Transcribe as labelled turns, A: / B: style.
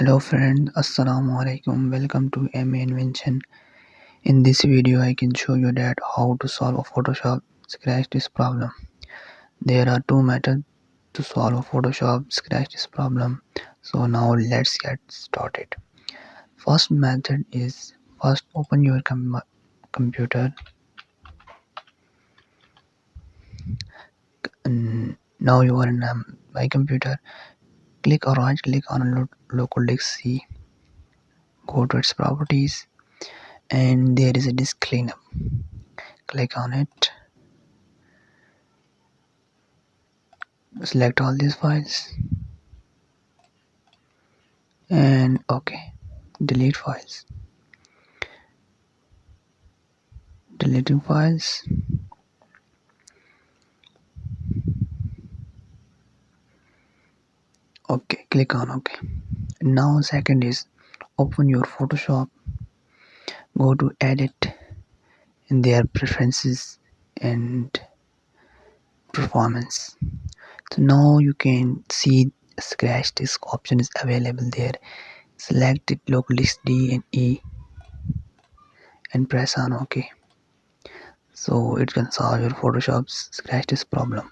A: Hello friend, Assalamu alaikum. Welcome to MA Invention. In this video, I can show you that how to solve a Photoshop Scratch this problem. There are two methods to solve a Photoshop Scratch this problem. So now let's get started. First method is first open your computer. And now you are in my computer. Click or right click on local disk C. Go to its properties and there is a disk cleanup. Click on it. Select all these files and OK. Delete files. Deleting files. OK. Click on OK. Now second is open your Photoshop. Go to edit in their preferences and performance. So now you can see Scratch disk option is available there. Select it local disk D and E and press on OK. So it can solve your Photoshop's Scratch disk problem.